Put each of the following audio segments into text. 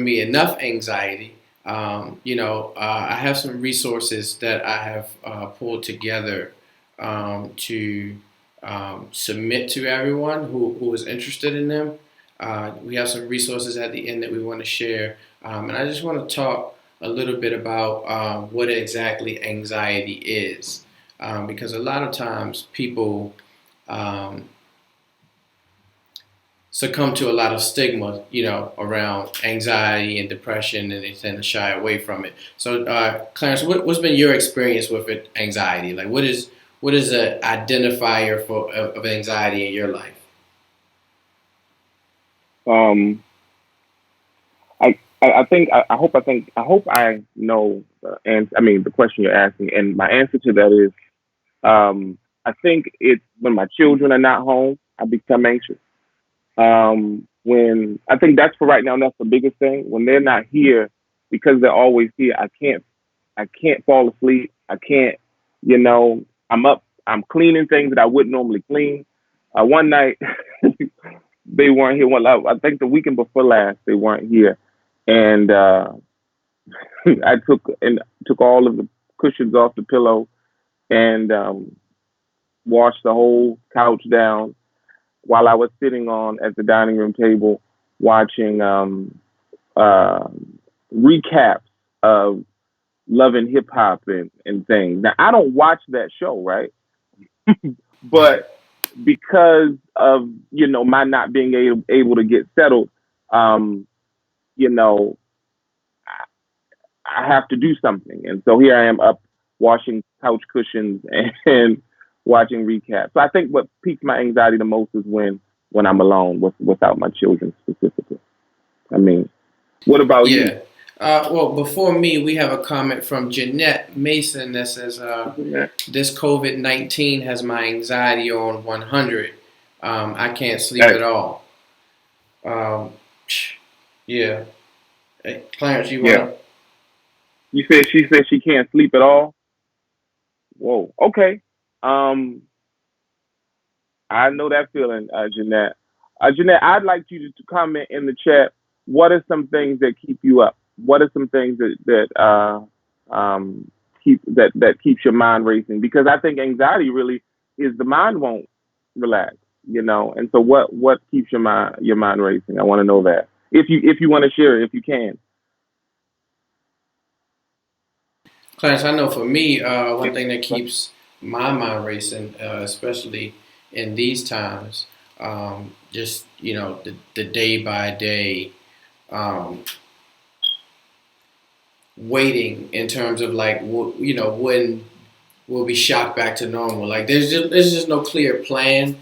me enough anxiety. I have some resources that I have pulled together to submit to everyone who is interested in them. We have some resources at the end that we want to share. And I just want to talk a little bit about what exactly anxiety is. Because a lot of times people um, succumb to a lot of stigma, around anxiety and depression, and they tend to shy away from it. So, Clarence, what's been your experience with it, anxiety? Like, what is an identifier of anxiety in your life? Um, I hope I know the answer. I mean, the question you're asking, and my answer to that is, I think it's when my children are not home, I become anxious. When I think that's for right now, that's the biggest thing. When they're not here, because they're always here, I can't fall asleep. I can't, you know, I'm up, I'm cleaning things that I wouldn't normally clean. One night they weren't here. I think the weekend before last they weren't here, and I took all of the cushions off the pillow and washed the whole couch down while I was sitting on at the dining room table watching uh, recaps of Love and Hip Hop and things. Now I don't watch that show, right? But because of my not being able to get settled, um, you know, I have to do something, and so here I am up washing couch cushions and watching recaps. So I think what piques my anxiety the most is when I'm alone without my children specifically. I mean, what about you? Yeah. Well, before me, we have a comment from Jeanette Mason that says, Yeah. "This COVID-19 has my anxiety on 100. I can't sleep at Hey, all." Um, yeah. Hey, Clarence, you yeah. wanna? She said she can't sleep at all. Whoa. Okay. Um, I know that feeling, Jeanette. Jeanette, I'd like you to comment in the chat. What are some things that keep you up? What are some things that that keeps your mind racing? Because I think anxiety really is the mind won't relax, And so, what keeps your mind racing? I want to know that. If you want to share it, if you can. Clarence, I know for me, one Yeah. thing that keeps my mind racing, especially in these times, just the day by day um, waiting in terms of like when we'll be shocked back to normal. Like there's just no clear plan.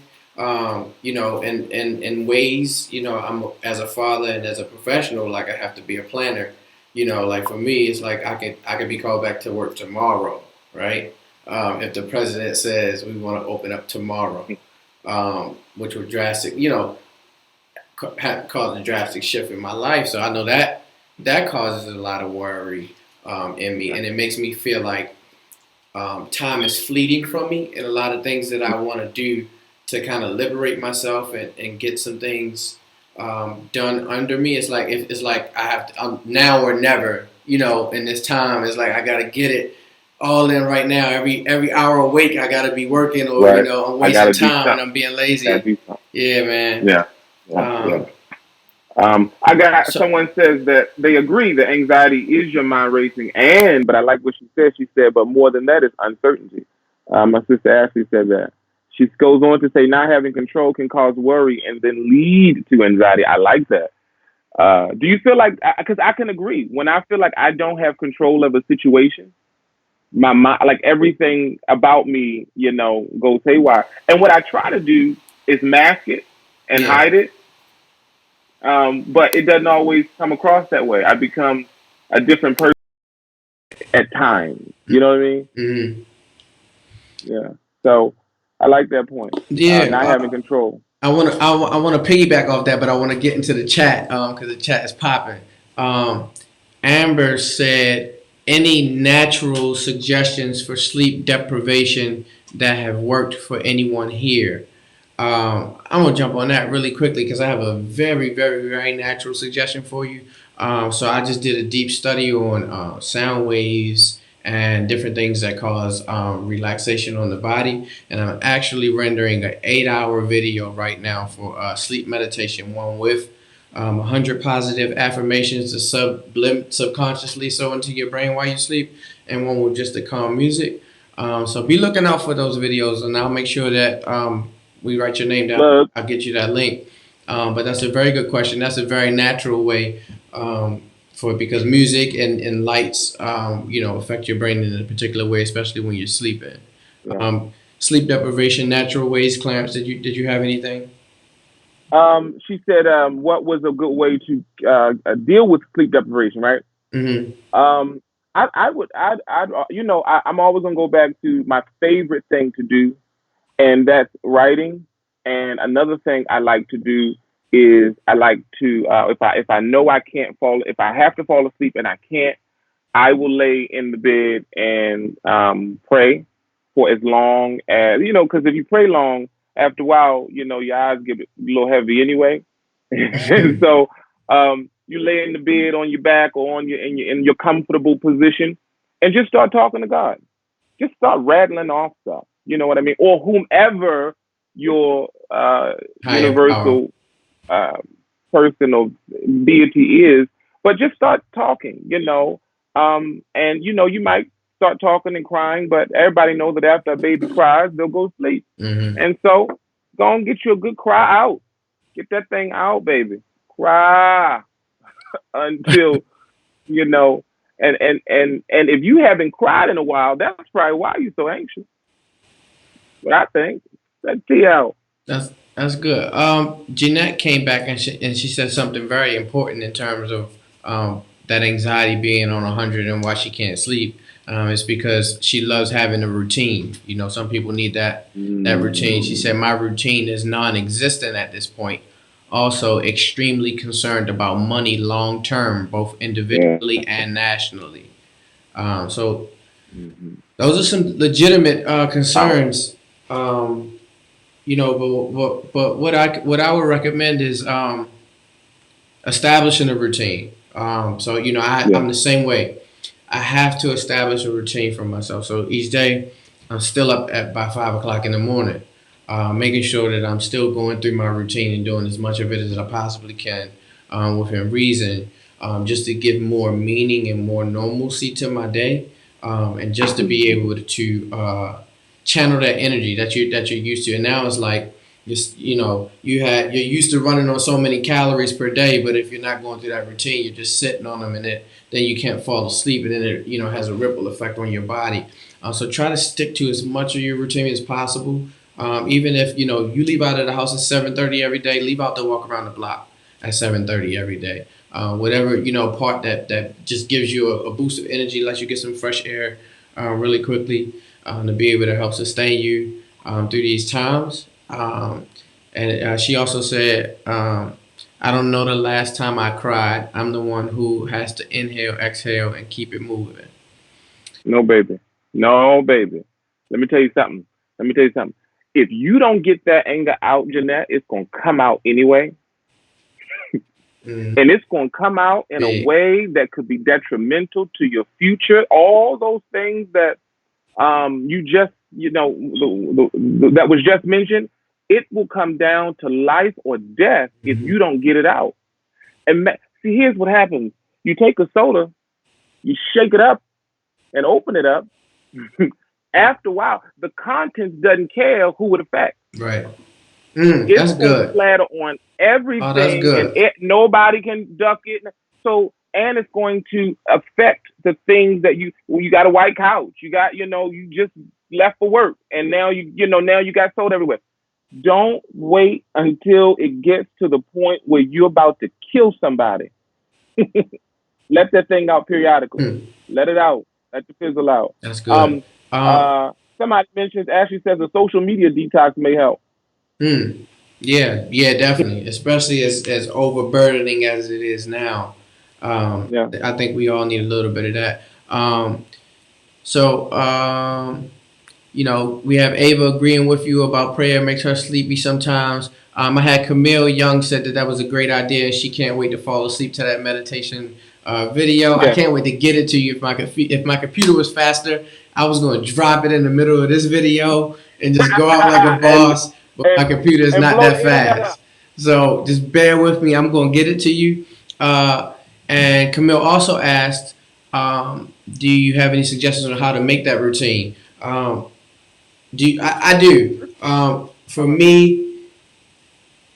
In ways, I'm as a father and as a professional, like I have to be a planner. Like for me, it's like I could be called back to work tomorrow, right? If the president says we want to open up tomorrow, which would cause a drastic shift in my life. So I know that causes a lot of worry in me, and it makes me feel like time is fleeting from me, and a lot of things that I want to do to kind of liberate myself and get some things done under me. It's like I have to, now or never. In this time, it's like I got to get it all in right now. Every hour awake, I got to be working, or Right. I'm I got wasting to do time and something. I'm being Got to lazy. do something. Yeah, man. Yeah. Yeah. Yeah. Um, I got so someone says that they agree that anxiety is your mind racing, but I like what she said. She said, but more than that is uncertainty. My sister Ashley said that. She goes on to say, not having control can cause worry and then lead to anxiety. I like that. Do you feel like, because I can agree, when I feel like I don't have control of a situation, my mind, like everything about me, goes haywire. And what I try to do is mask it and yeah. hide it, but it doesn't always come across that way. I become a different person at times. You know what I mean? Mhm. Yeah. So I like that point. Yeah, Not having control. I want to piggyback off that, but I want to get into the chat because the chat is popping. Um, Amber said, "Any natural suggestions for sleep deprivation that have worked for anyone here?" I'm gonna jump on that really quickly because I have a very, very, very natural suggestion for you. So I just did a deep study on sound waves and different things that cause relaxation on the body. And I'm actually rendering an 8 hour video right now for sleep meditation, one with 100 positive affirmations to subconsciously sow into your brain while you sleep, and one with just the calm music. So be looking out for those videos, and I'll make sure that we write your name down. Look, I'll get you that link. But that's a very good question. That's a very natural way for because music and lights, affect your brain in a particular way, especially when you're sleeping. yeah. Sleep deprivation, natural ways. Clarence, did you have anything? She said, what was a good way to deal with sleep deprivation, right? Mm-hmm. Um, I would, I'm always gonna go back to my favorite thing to do, and that's writing. And another thing I like to do is I like to, if I know I can't fall, if I have to fall asleep and I can't, I will lay in the bed and pray for as long as because if you pray long, after a while, your eyes get a little heavy anyway, and so you lay in the bed on your back or on your in your comfortable position, and just start talking to God. Just start rattling off stuff. You know what I mean? Or whomever your Higher power. universal uh, person or deity is, but just start talking, and you might start talking and crying, but everybody knows that after a baby cries, they'll go to sleep. Mm-hmm. And so go and get you a good cry out. Get that thing out, baby. Cry until, you know, and if you haven't cried in a while, that's probably why you're so anxious. What I think. Let's see out. That's good. Jeanette came back and she said something very important in terms of that anxiety being on 100 and why she can't sleep. It's because she loves having a routine. Some people need that routine. She said my routine is non-existent at this point. Also, extremely concerned about money long term, both Yeah. individually and nationally. So Mm-hmm. those are some legitimate Wow. concerns. But what I would recommend is establishing a routine. So Yeah. I'm the same way. I have to establish a routine for myself. So each day, I'm still up at by 5 o'clock in the morning, making sure that I'm still going through my routine and doing as much of it as I possibly can, within reason, just to give more meaning and more normalcy to my day, and just to be Mm-hmm. able to channel that energy that you're used to. And now it's like just you're used to running on so many calories per day, but if you're not going through that routine, you're just sitting on them, and then you can't fall asleep, and then it has a ripple effect on your body. So try to stick to as much of your routine as possible. Even if you leave out of the house at 7:30 every day, leave out to walk around the block at 7:30 every day. Whatever part that just gives you a boost of energy, lets you get some fresh air really quickly, to be able to help sustain you through these times. And she also said, I don't know the last time I cried. I'm the one who has to inhale, exhale, and keep it moving. No, baby. No, baby. Let me tell you something. Let me tell you something. If you don't get that anger out, Jeanette, it's gonna come out anyway, Mm, and it's gonna come out in a big. way that could be detrimental to your future. All those things that you just that was just mentioned, it will come down to life or death if Hmm. you don't get it out. And see, here's what happens: you take a soda, you shake it up, and open it up. After a while, the contents doesn't care who it affects. Right. It's That's going to good. splatter on Oh, that's everything, and good. nobody can duck it. So, and it's going to affect the things that you got a white couch, you got, you just left for work, and now now you got soda everywhere. Don't wait until it gets to the point where you're about to kill somebody. Let that thing out periodically. Mm, Let it out. Let the fizzle out. that's good. Um, Um, somebody mentions Ashley says a social media detox may help. mm, yeah, yeah, definitely. Especially as overburdening as it is now. Yeah. I think we all need a little bit of that. So we have Ava agreeing with you about prayer makes her sleepy sometimes. I had Camille Young said that was a great idea, and she can't wait to fall asleep to that meditation video. I Yeah. can't wait to get it to you. If my computer was faster, I was going to drop it in the middle of this video and just go out like a and boss. But and my computer is and not blow the that internet up. fast, so just bear with me. I'm going to get it to you. And Camille also asked, "Do you have any suggestions on how to make that routine?" I do. For Uh-huh. me,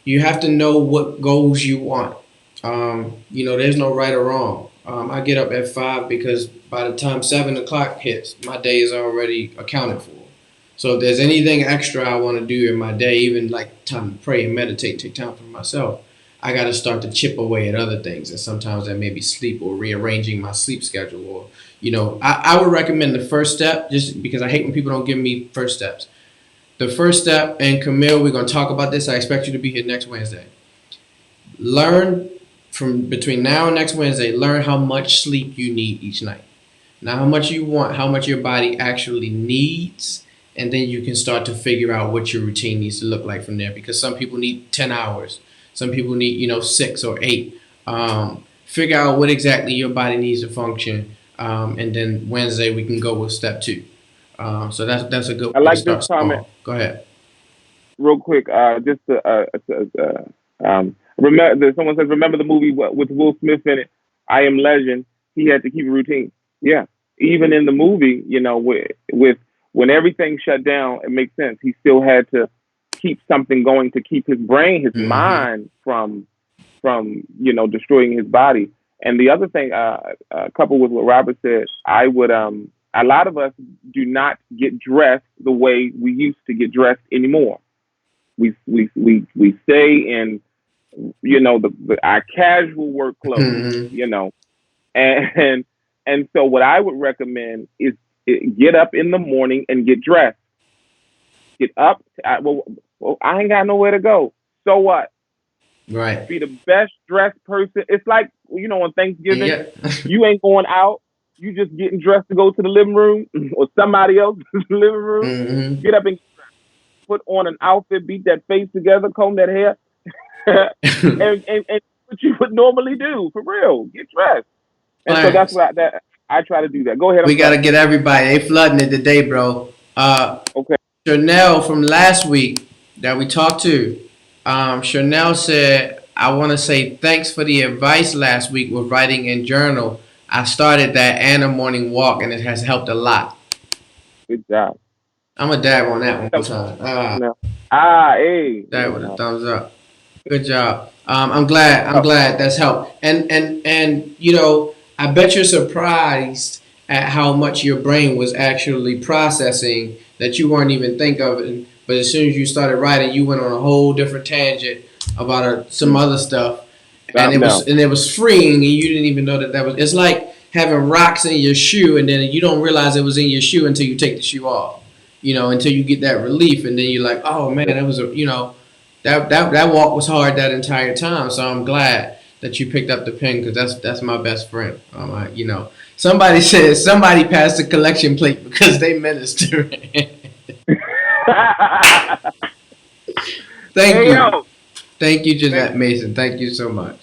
you have to know what goals you want. There's no right or wrong. I get up at 5 because by the time 7 o'clock hits, my day is already accounted for. So if there's anything extra I want to do in my day, even like time to pray and meditate, take time for myself, I got to start to chip away at other things. And sometimes that may be sleep or rearranging my sleep schedule. Or, I would recommend the first step just because I hate when people don't give me first steps. The first step, and Camille, we're going to talk about this. I expect you to be here next Wednesday. Learn from between now and next Wednesday, learn how much sleep you need each night. Not how much you want, how much your body actually needs. And then you can start to figure out what your routine needs to look like from there. Because some people need 10 hours, some people need, 6 or 8. Figure out what exactly your body needs to function. And then Wednesday, we can go with step two. So that's a good I way to like this start comment small. Go ahead. real quick. Just to, remember. Someone says, remember the movie with Will Smith in it, I Am Legend. He had to keep a routine. Yeah, even in the movie, with when everything shut down, it makes sense. He still had to keep something going to keep his brain, his Mm-hmm. mind from destroying his body. And the other thing, coupled with what Robert said, I would a lot of us do not get dressed the way we used to get dressed anymore. We stay in our casual work clothes, Mm-hmm. and and so what I would recommend is get up in the morning and get dressed. Get up. Well, I ain't got nowhere to go. So what? Right. Be the best dressed person. It's like on Thanksgiving, Yeah. you ain't going out. You just getting dressed to go to the living room or somebody else's living room. Mm-hmm. Get up and put on an outfit, beat that face together, comb that hair, and what you would normally do for real. Get dressed. And so that's Clarence, what I try to do that. Go ahead. we I'm gotta sorry. get everybody. They flooding it today, bro. Okay. Chanel from last week that we talked to, Chanel said, "I want to say thanks for the advice last week with writing in journal. I started that and a morning walk, and it has helped a lot." Good job. I'm a dab on that one more So, time. now, hey, That with a thumbs up. Good job. I'm glad. I'm oh, glad that's helped. And I bet you're surprised at how much your brain was actually processing that you weren't even think of it. But as soon as you started writing, you went on a whole different tangent about some other stuff, and stop now. it was freeing, and you didn't even know that was. It's like having rocks in your shoe, and then you don't realize it was in your shoe until you take the shoe off. Until you get that relief, and then you're like, oh man, that was that walk was hard that entire time. So I'm glad that you picked up the pen because that's my best friend. Somebody says somebody passed the collection plate because they minister. Thank Hey you, yo, thank you, thank Jeanette you. Mason. Thank you so much.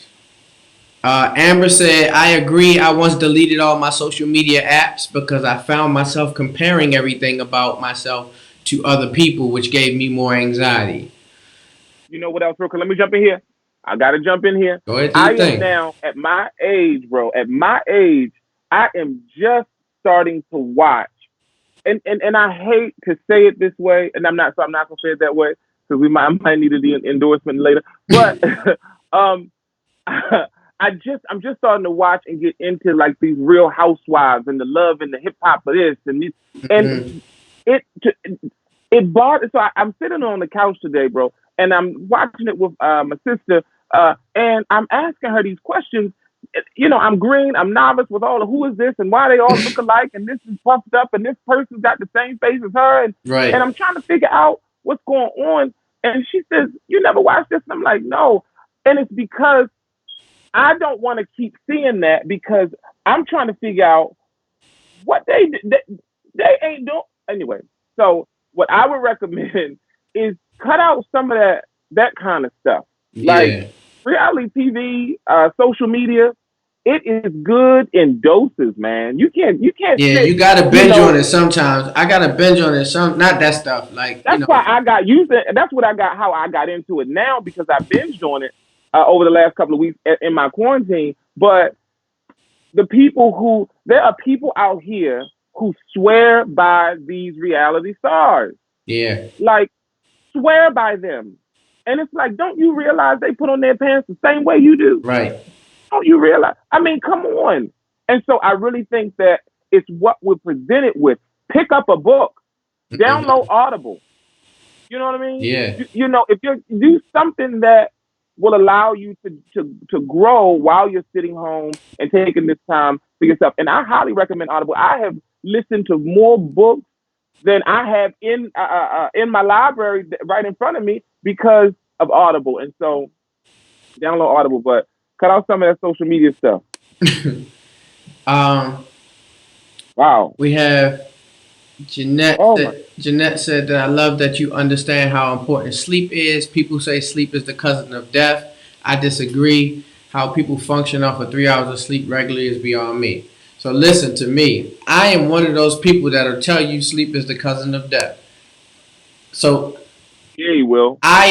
Amber said, I agree. I once deleted all my social media apps because I found myself comparing everything about myself to other people, which gave me more anxiety. You know what else, real quick? Let me jump in here. I gotta jump in here. Go ahead, do I your am thing. now at my age, bro. At my age, I am just starting to watch, and I hate to say it this way, and I'm not gonna say it that way because I might need an endorsement later. But um, I'm just starting to watch and get into like these Real Housewives and the love and the hip hop of this and this, Mm-hmm. and it it bothers. So I'm sitting on the couch today, bro, and I'm watching it with my sister, and I'm asking her these questions. I'm green, I'm novice with all of who is this and why they all look alike, and this is puffed up, and this person's got the same face as her, and Right. I'm trying to figure out what's going on. And she says, "You never watched this?" And I'm like, "No." And it's because I don't want to keep seeing that because I'm trying to figure out what they ain't doing anyway. So what I would recommend is cut out some of that. that kind of stuff. Like Yeah. reality TV, social media, it is good in doses, man. You can't Yeah, sit, you gotta you binge on know. it sometimes. I gotta binge on it some, not that stuff. Like, That's why I got used to it. That's what I got, how I got into it now, because I binged on it over the last couple of weeks in my quarantine. But there are people out here who swear by these reality stars, yeah, like swear by them. And it's like, don't you realize they put on their pants the same way you do? right. Don't you realize? I mean, come on. And so I really think that it's what we're presented with. Pick up a book, download Hmm. Audible. You know what I mean? Yeah. If you do something that will allow you to grow while you're sitting home and taking this time for yourself. And I highly recommend Audible. I have listened to more books than I have in my library right in front of me because of Audible. And so download Audible, but cut out some of that social media stuff. um, Wow. we have Jeanette Oh my. said. Jeanette said that I love that you understand how important sleep is. People say sleep is the cousin of death. I disagree. How people function off of 3 hours of sleep regularly is beyond me. So listen to me. I am one of those people that'll tell you sleep is the cousin of death. So Yeah, you will. I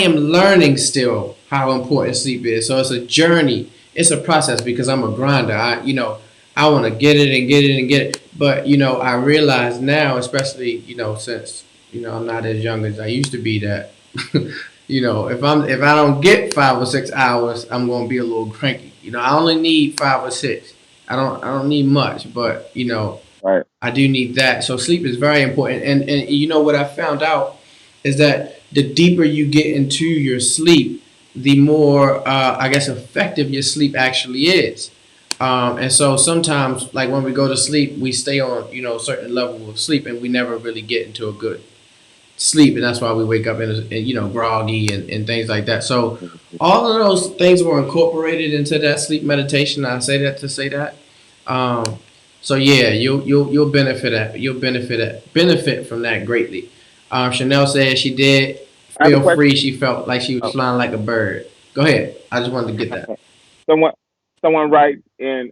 am learning still how important sleep is. So it's a journey. It's a process because I'm a grinder. I want to get it and get it and get it. But I realize now, especially since I'm not as young as I used to be, that if I don't get 5 or 6 hours, I'm gonna be a little cranky. I only need 5 or 6. I don't need much, but Right. I do need that. So sleep is very important. And what I found out is that the deeper you get into your sleep, the more I guess effective your sleep actually is. And so sometimes, like when we go to sleep, we stay on a certain level of sleep, and we never really get into a good sleep, and that's why we wake up and groggy and things like that. So all of those things were incorporated into that sleep meditation. I say that to say that. Um, so yeah, you'll benefit from that greatly. Chanel said she did I have a feel question. free. She felt like she was Oh. flying like a bird. Go ahead. I just wanted to get that. someone someone writes in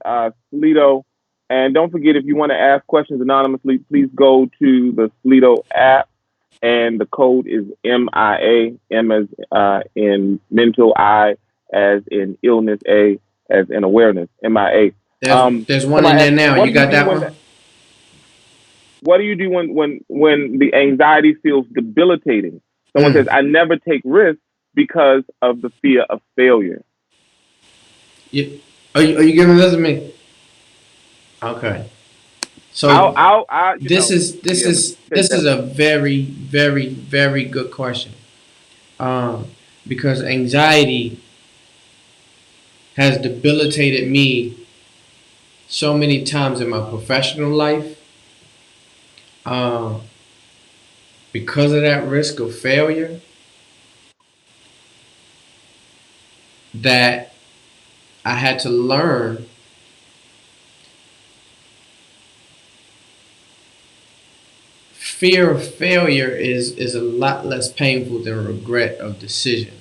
Slido. And don't forget, if you want to ask questions anonymously, please go to the Slido app, and the code is M.I.A. M as in mental, I as in illness, A as in awareness. M.I.A. There's one in Somebody there asked, now. what You do you got do that when one? the anxiety feels debilitating? Someone says, Mm. I never take risks because of the fear of failure. You, are you giving this to me? Okay. So I'll this is this yeah, I'm gonna is take this that is one. a very very very good question. Um, because anxiety has debilitated me so many times in my professional life. Um, because of that risk of failure, that I had to learn. Fear of failure is a lot less painful than regret of decision.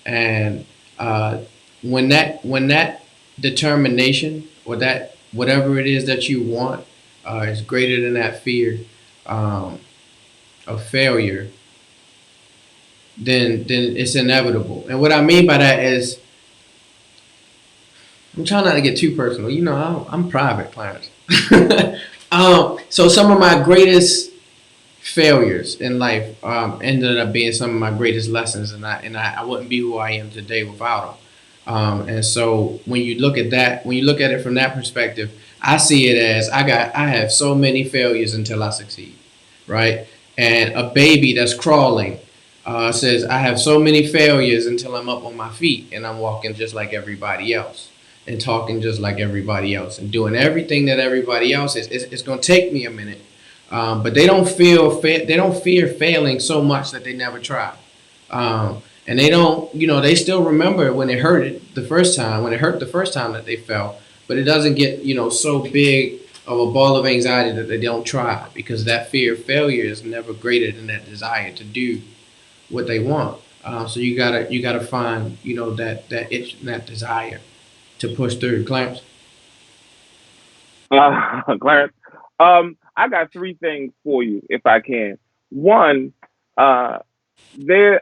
And uh, when that determination or that whatever it is that you want is greater than that fear um, of failure, then it's inevitable. And what I mean by that is I'm trying not to get too personal. I'm private, Clarence. So some of my greatest failures in life ended up being some of my greatest lessons, and I wouldn't be who I am today without them. And so when you look at it from that perspective, I see it as I have so many failures until I succeed, right? And a baby that's crawling says I have so many failures until I'm up on my feet and I'm walking just like everybody else and talking just like everybody else and doing everything that everybody else is. It's going to take me a minute, but they don't fear failing so much that they never try, and they don't they still remember when it hurt it the first time when it hurt the first time that they fell, but it doesn't get so big of a ball of anxiety that they don't try because that fear of failure is never greater than that desire to do what they want. So you gotta find that itch and that desire to push through. Clarence. Clarence, I got three things for you, if I can. One, uh, there's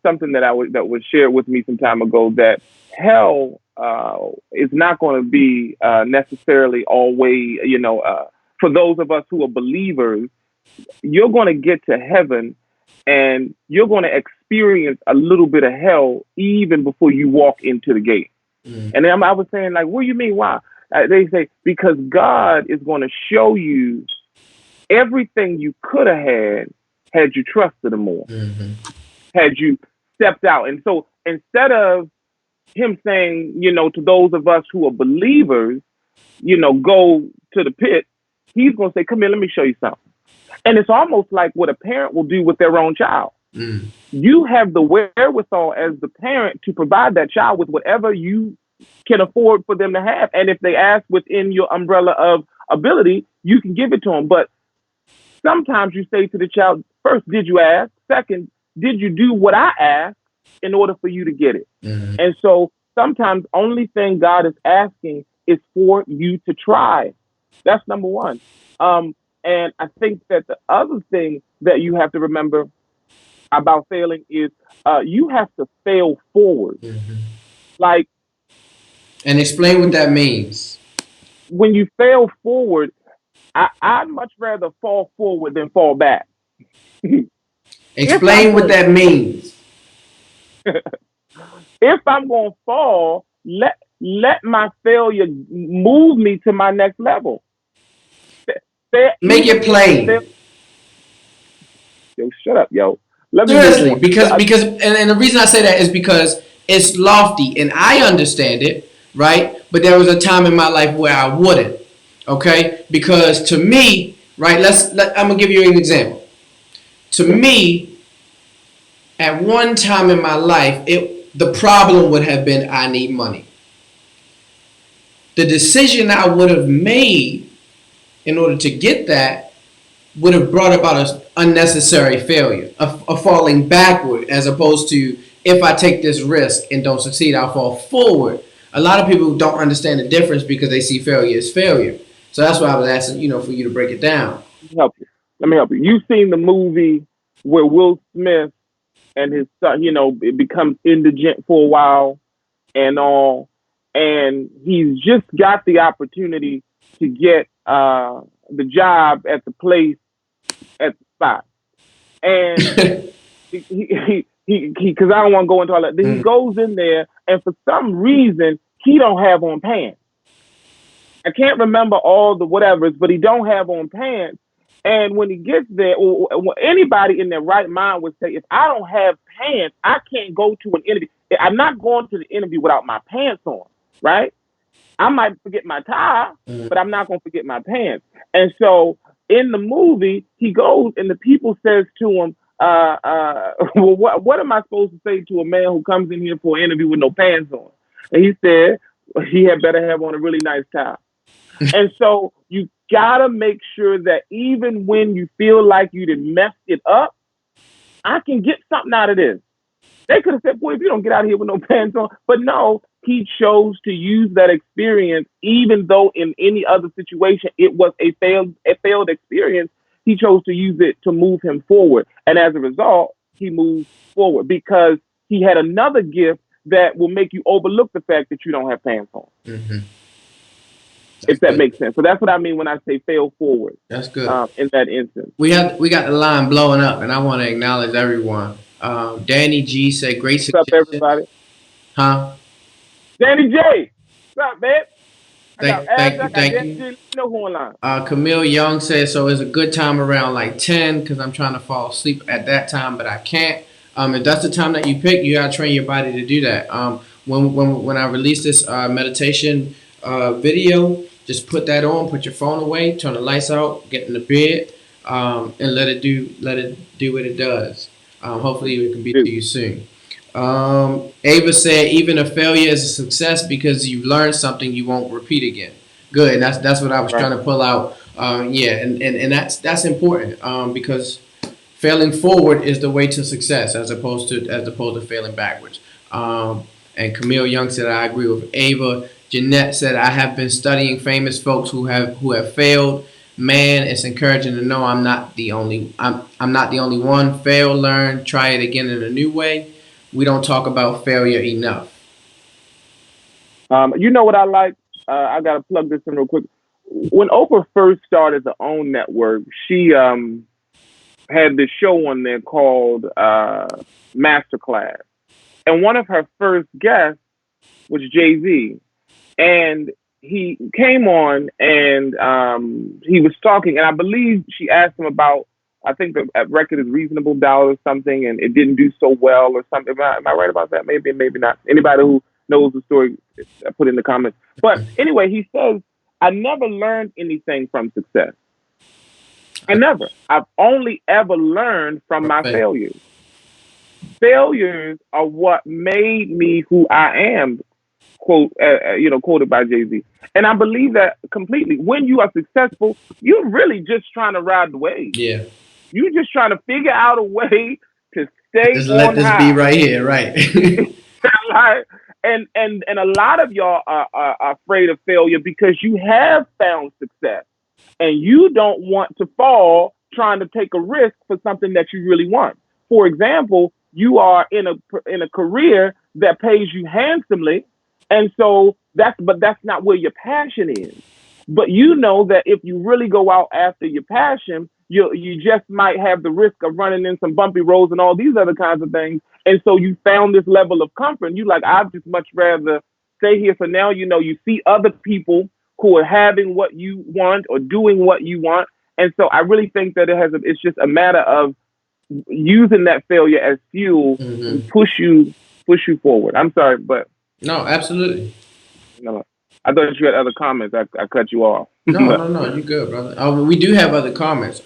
something that was shared with me some time ago that hell is not going to be necessarily always, for those of us who are believers, you're going to get to heaven and you're going to experience a little bit of hell even before you walk into the gate. Mm, And then I was saying, like, what do you mean? Why? They say, because God is going to show you everything you could have had you trusted Him more, mm-hmm. had you stepped out. And so instead of Him saying, to those of us who are believers, go to the pit, He's going to say, come here, let me show you something. And it's almost like what a parent will do with their own child. Mm, You have the wherewithal as the parent to provide that child with whatever you can afford for them to have. And if they ask within your umbrella of ability, you can give it to them. But sometimes you say to the child, first, did you ask? Second, did you do what I asked in order for you to get it? mm, And so sometimes only thing God is asking is for you to try. That's number one. Um, and I think that the other thing that you have to remember about failing is you have to fail forward. mm-hmm. Like And explain what that means. when you fail forward, I'd much rather fall forward than fall back. if I'm Explain what going that means. if I'm going to fall, let my failure move me to my next level. Make it Even if the fail, plain. yo, shut up, yo. Let me move Seriously, on. and the reason I say that is because it's lofty and I understand it, right? But there was a time in my life where I wouldn't. Okay? Because to me, right, I'm gonna give you an example. To me, at one time in my life, the problem would have been I need money. The decision I would have made in order to get that would have brought about an unnecessary failure, a falling backward, as opposed to if I take this risk and don't succeed, I'll fall forward. A lot of people don't understand the difference because they see failure as failure. So that's why I was asking, for you to break it down. Let me help you. Let me help you. You've seen the movie where Will Smith and his son, it becomes indigent for a while and all, and he's just got the opportunity to get the job at the place at the spot, and because I don't want to go into all that. Then he Mm. goes in there, and for some reason he don't have on pants. I can't remember all the whatevers, but he don't have on pants. And when he gets there, or anybody in their right mind would say, if I don't have pants, I can't go to an interview. I'm not going to the interview without my pants on, right? I might forget my tie, Mm. but I'm not going to forget my pants. And so in the movie, he goes and the people says to him, well, what am I supposed to say to a man who comes in here for an interview with no pants on? And he said he had better have on a really nice tie. And so you gotta make sure that even when you feel like you done messed it up, I can get something out of this. They could have said, boy, if you don't get out of here with no pants on. But no, he chose to use that experience, even though in any other situation it was a failed experience. He chose to use it to move him forward. And as a result, he moved forward because he had another gift that will make you overlook the fact that you don't have pants on, Mm-hmm. That's if that good. makes sense. So that's what I mean when I say fail forward That's good. in that instance. We got the line blowing up, and I want to acknowledge everyone. Danny G said, "Great What's up, suggestion." everybody? Huh? Danny J. What's up, man? I got Ash, Thank I you, got thank Danny you. J. No who online. Camille Young says, so it's a good time around like 10 because I'm trying to fall asleep at that time, but I can't. If that's the time that you pick, you gotta train your body to do that. When I release this meditation video, just put that on, put your phone away, turn the lights out, get in the bed, and let it do what it does. Hopefully, it can be to Dude, you soon. Ava said, even a failure is a success because you learned something you won't repeat again. Good. That's what I was right. trying to pull out. Yeah, and that's important because failing forward is the way to success, as opposed to failing backwards. And Camille Young said, I agree with Ava. Jeanette said, I have been studying famous folks who have failed. Man, it's encouraging to know I'm not the only one. Fail, learn, try it again in a new way. We don't talk about failure enough. You know what I like? I gotta plug this in real quick. When Oprah first started the OWN network, she had this show on there called Masterclass, and one of her first guests was Jay Z, and he came on and he was talking, and I believe she asked him about. I think the record is Reasonable Doubt or something, and it didn't do so well or something. Am I right about that? Maybe, maybe not. Anybody who knows the story, put in the comments. But anyway, he says, I never learned anything from success. I never. I've only ever learned from my Perfect. failures. Failures are what made me who I am, quoted by Jay Z. And I believe that completely. When you are successful, you're really just trying to ride the wave. Yeah. You're just trying to figure out a way to stay Just let on this be high. right here, right? Like, and a lot of y'all are afraid of failure because you have found success and you don't want to fall trying to take a risk for something that you really want. For example, you are in a career that pays you handsomely, and so that's not where your passion is. But you know that if you really go out after your passion, you just might have the risk of running in some bumpy roads and all these other kinds of things. And so you found this level of comfort. And you like, I'd just much rather stay here. So now you see other people who are having what you want or doing what you want. And so I really think that it's just a matter of using that failure as fuel to Hmm. push you forward. I'm sorry, but No, absolutely. no, I thought you had other comments. I cut you off. No, no, no. You good, brother. We do have other comments.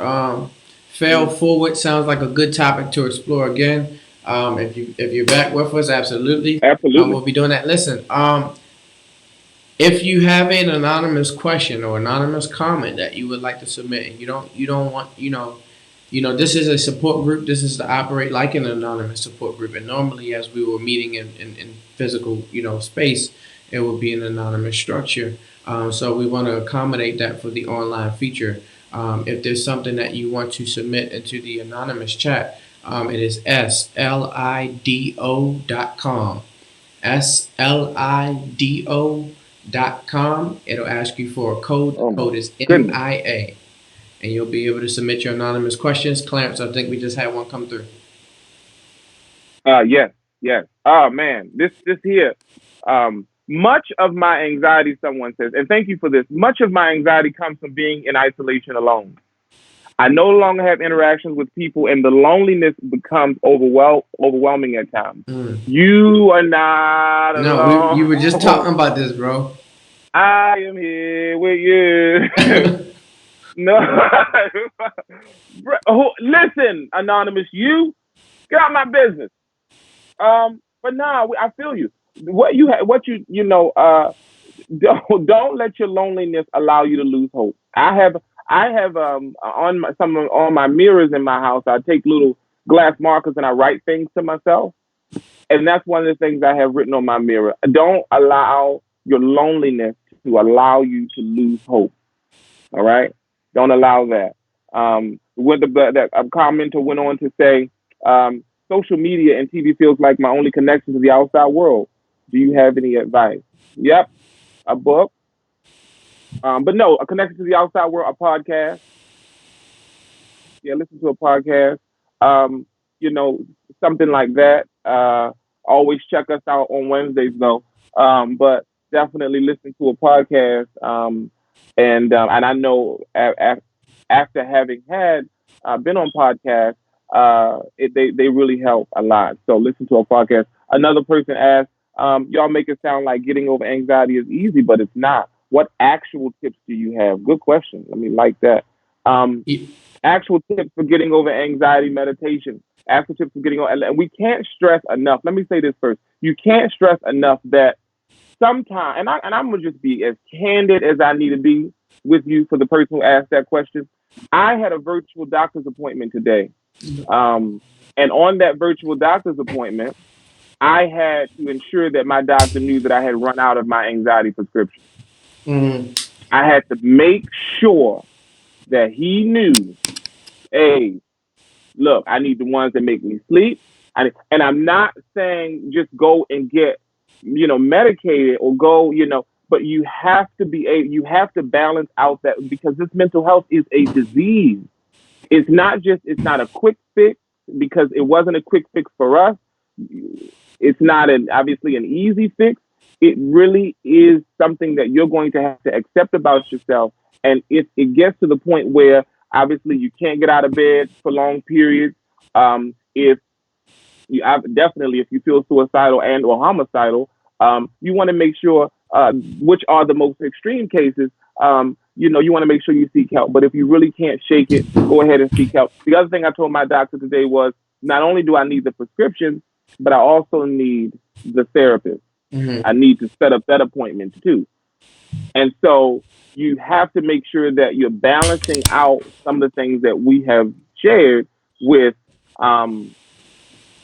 Fail forward sounds like a good topic to explore again. If you're back with us, absolutely. We'll Absolutely. be doing that. Listen. If you have an anonymous question or anonymous comment that you would like to submit, and you don't want this is a support group. This is to operate like an anonymous support group. And normally, as we were meeting in physical space, it would be an anonymous structure. So we want to accommodate that for the online feature. If there's something that you want to submit into the anonymous chat, it is slido.com. slido.com. It'll ask you for a code. The Oh my code is goodness. M.I.A. And you'll be able to submit your anonymous questions. Clarence, I think we just had one come through. Yes, yes. Oh man, this here. Much of my anxiety, someone says, and thank you for this. Much of my anxiety comes from being in isolation alone. I no longer have interactions with people, and the loneliness becomes overwhelming at times. Mm. You are not No, you were just alone. talking about this, bro. I am here with you. No, listen, anonymous. You get out my business. But nah, I feel you. Don't let your loneliness allow you to lose hope. I have on my mirrors in my house. I take little glass markers and I write things to myself, and that's one of the things I have written on my mirror. Don't allow your loneliness to allow you to lose hope. All right, don't allow that. What that a commenter went on to say, social media and TV feels like my only connection to the outside world. Do you have any advice? Yep, a book. But no, a connection to the outside world, a podcast. Yeah, listen to a podcast. Um, you know, something like that. Always check us out on Wednesdays though. But definitely listen to a podcast. And I know after having had been on podcasts, they really help a lot. So listen to a podcast. Another person asked, y'all make it sound like getting over anxiety is easy, but it's not. What actual tips do you have? Good question. I mean, like that. Um, Actual tips for getting over anxiety, meditation. Actual tips for getting over, and we can't stress enough. Let me say this first. You can't stress enough that sometimes, and I'm gonna just be as candid as I need to be with you for the person who asked that question. I had a virtual doctor's appointment today, Um, and on that virtual doctor's appointment, I had to ensure that my doctor knew that I had run out of my anxiety prescription. Mm-hmm. I had to make sure that he knew, hey, look, I need the ones that make me sleep. And I'm not saying just go and get, medicated or go, but you have to you have to balance out that because this mental health is a disease. It's not a quick fix because it wasn't a quick fix for us. It's not obviously an easy fix. It really is something that you're going to have to accept about yourself. And if it gets to the point where obviously you can't get out of bed for long periods, if definitely if you feel suicidal and or homicidal, you want to make sure which are the most extreme cases. You want to make sure you seek help. But if you really can't shake it, go ahead and seek help. The other thing I told my doctor today was not only do I need the prescription, but I also need the therapist. I need to set up that appointment too. And so you have to make sure that you're balancing out some of the things that we have shared with um,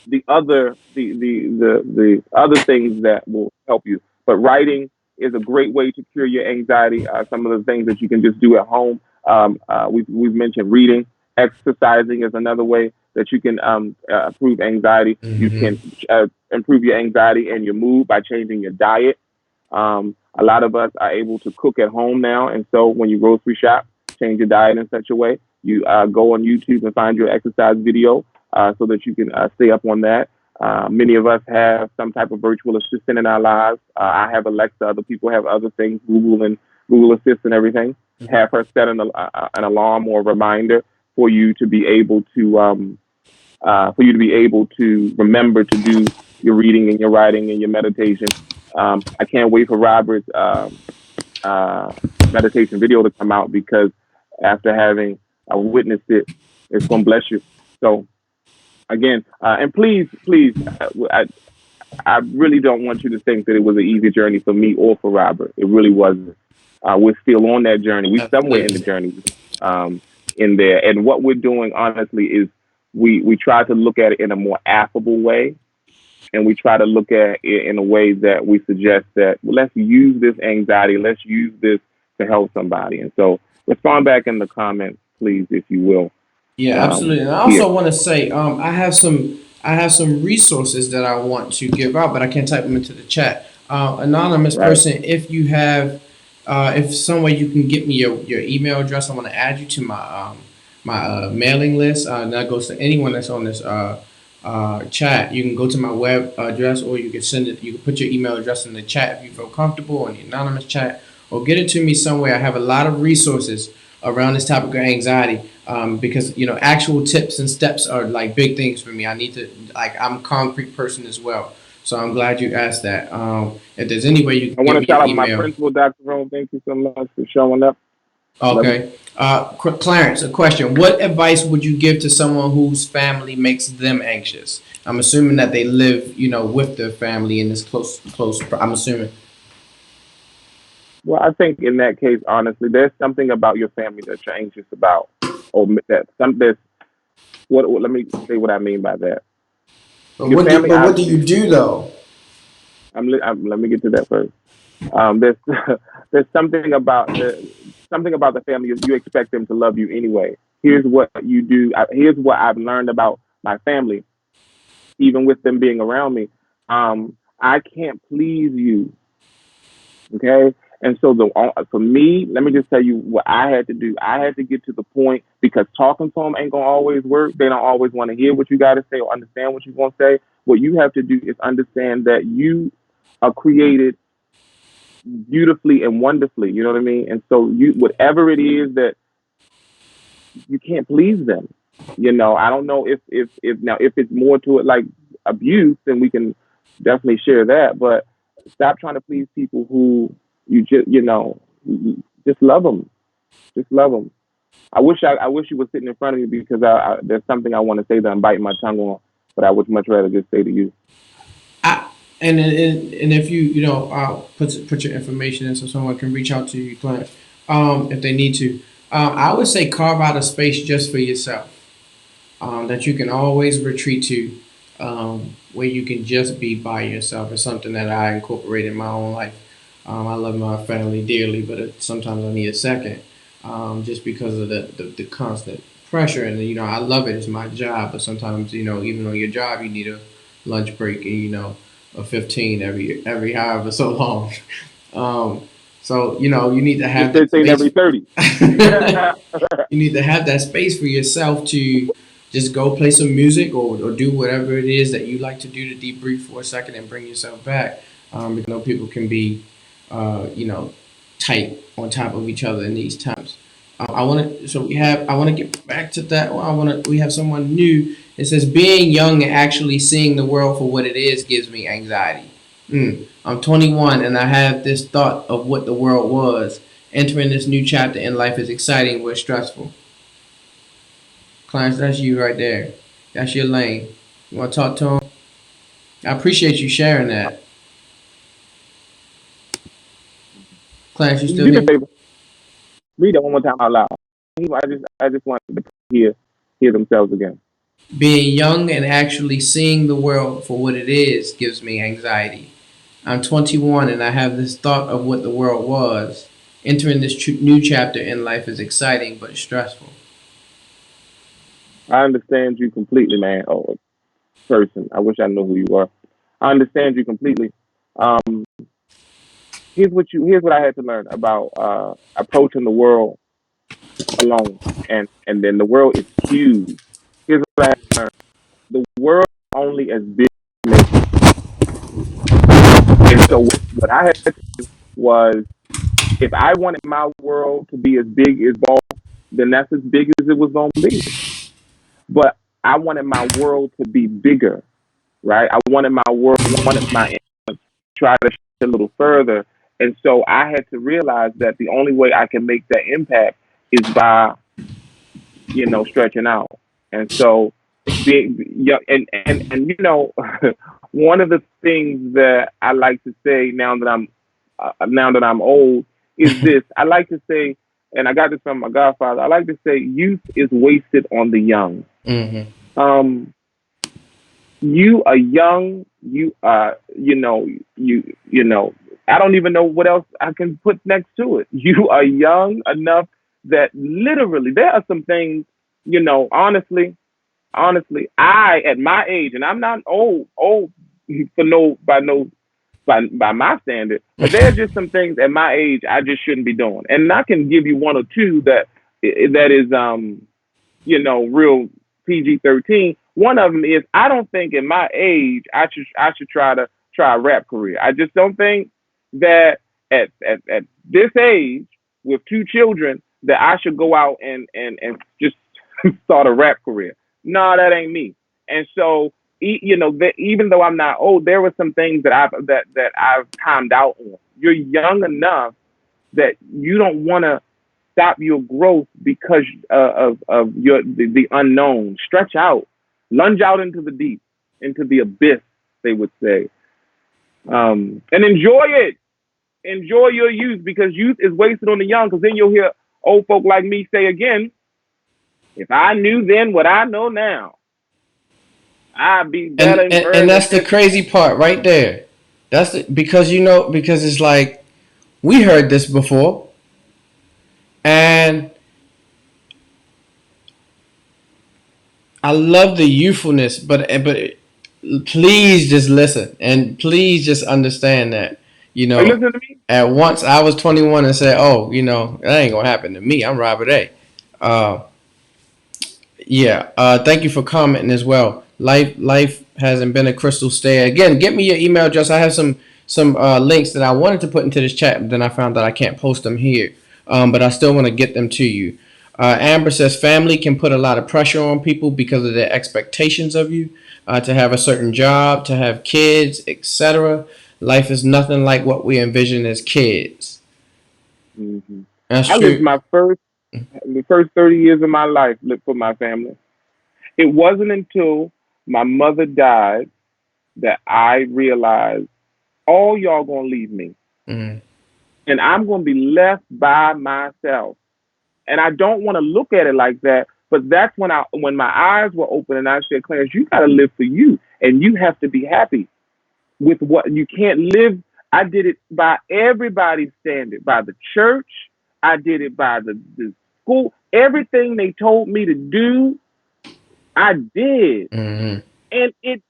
the other things that will help you. But writing is a great way to cure your anxiety. Some of the things that you can just do at home. We've mentioned reading, exercising is another way that you can improve anxiety. You Mm-hmm. can improve your anxiety and your mood by changing your diet. A lot of us are able to cook at home now, and so when you grocery shop, change your diet in such a way. You go on YouTube and find your exercise video so that you can stay up on that. Many of us have some type of virtual assistant in our lives. I have Alexa. Other people have other things, Google and Google Assist and everything. Have her set an alarm or a reminder for you to be able to remember to do your reading and your writing and your meditation. I can't wait for Robert's uh, meditation video to come out because after having witnessed it, it's going to bless you. So again, and please, I really don't want you to think that it was an easy journey for me or for Robert. It really wasn't. We're still on that journey. We're somewhere in the Absolutely. journey in there. And what we're doing, honestly, is we try to look at it in a more affable way. And we try to look at it in a way that we suggest that well, let's use this anxiety, let's use this to help somebody. And so respond back in the comments, please, if you will, Yeah, absolutely. And I here. also want to say, I have some resources that I want to give out, but I can't type them into the chat. Anonymous Right. person, if you have, if some way you can get me your email address, I want to add you to my mailing list. That goes to anyone that's on this chat. You can go to my web address, or you can send it. You can put your email address in the chat if you feel comfortable in the anonymous chat, or get it to me somewhere. I have a lot of resources around this topic of anxiety, because actual tips and steps are like big things for me. I need to like I'm a concrete person as well, so I'm glad you asked that. If there's any way you I can give want me to your shout out my email. principal, Dr. Rome. Thank you so much for showing up. Love you. Okay. Clarence, a question. What advice would you give to someone whose family makes them anxious? I'm assuming that they live, with their family in this close. I'm assuming. Well, I think in that case, honestly, there's something about your family that you're anxious about, or that some there's what. Let me say what I mean by that. Your family But what do obviously. you do though? Let me get to that first. There's there's something about the family you expect them to love you anyway. Here's what you do. Here's what I've learned about my family, even with them being around me. I can't please you, okay? And so for me, let me just tell you what I had to do. I had to get to the point because talking to them ain't gonna always work. They don't always want to hear what you got to say or understand what you're gonna say. What you have to do is understand that you are created beautifully and wonderfully. You know what I mean? And so you, whatever it is that you can't please them. I don't know if now if it's more to it like abuse, then we can definitely share that. But stop trying to please people who you just just love them. Just love them. I wish you were sitting in front of me because there's something I want to say that I'm biting my tongue on, but I would much rather just say to you. I, and if put your information in so someone can reach out to you, Clarence, if they need to. I would say carve out a space just for yourself. that you can always retreat to, where you can just be by yourself. It's something that I incorporate in my own life. I love my family dearly, but sometimes I need a second, just because of the constant pressure. And I love it. It's my job, but sometimes even on your job, you need a lunch break, and a 15 every however so long. Um, so you need to Just have that 15 every space. 30. You need to have that space for yourself to just go play some music, or do whatever it is that you like to do to debrief for a second and bring yourself back. Because I know people can be, tight on top of each other in these times. I want to. So we have. I want to get back to that. I want to. We have someone new. It says being young and actually seeing the world for what it is gives me anxiety. I'm 21 and I have this thought of what the world was. Entering this new chapter in life is exciting but stressful. Clarence, that's you right there. That's your lane. You want to talk to him? I appreciate you sharing that. Clarence, you still Do me a here? favor. Read that one more time out loud. I just want the hear themselves again. Being young and actually seeing the world for what it is gives me anxiety. I'm 21 and I have this thought of what the world was. Entering this new chapter in life is exciting but stressful. I understand you completely, man. Oh, person. I wish I knew who you were. I understand you completely. Um, here's what I had to learn about approaching the world alone, and then the world is huge. Here's what I had to learn: the world is only as big as it makes it. And so what I had was, if I wanted my world to be as big as ball, then that's as big as it was going to be. But I wanted my world to be bigger, right? I wanted my world, wanted my try to a little further. And so I had to realize that the only way I can make that impact is by, stretching out. And so being, yeah, and one of the things that I like to say now that I'm old is this. I like to say, and I got this from my godfather. I like to say, youth is wasted on the young. Mm-hmm. Um, you are young. You are, I don't even know what else I can put next to it. You are young enough that literally there are some things, honestly, I at my age, and I'm not old for by my standard, but there are just some things at my age I just shouldn't be doing, and I can give you one or two that is real PG-13. One of them is, I don't think in my age I should try a rap career. I just don't think that at this age with two children that I should go out and just start a rap career. No, that ain't me. And so even though I'm not old, there were some things that I've timed out on. You're young enough that you don't want to stop your growth because of the unknown. Stretch out, lunge out into the deep, into the abyss. They would say, and enjoy it. Enjoy your youth, because youth is wasted on the young. Because then you'll hear old folk like me say again, "If I knew then what I know now, I'd be better and, and and and further." that's the crazy part right there. Because because it's like we heard this before, and I love the youthfulness, but please just listen and please just understand that you Are you know listening to me? at once I was 21 and said, oh, that ain't gonna happen to me. I'm Robert A. Uh, Yeah. Thank you for commenting as well. Life hasn't been a crystal stair. Again, get me your email address. I have some links that I wanted to put into this chat, but then I found that I can't post them here. But I still want to get them to you. Amber says family can put a lot of pressure on people because of their expectations of you, to have a certain job, to have kids, etc. Life is nothing like what we envision as kids. Mm-hmm. That's I lived true. my the first 30 years of my life lived for my family. It wasn't until my mother died that I realized all y'all gonna leave me, Mm, and I'm gonna be left by myself. And I don't want to look at it like that, But that's when my eyes were open and I said, Clarence, you got to live for you, and you have to be happy with what you can't live. I did it by everybody's standard, by the church. I did it by the school. Everything they told me to do, I did. Mm-hmm. And it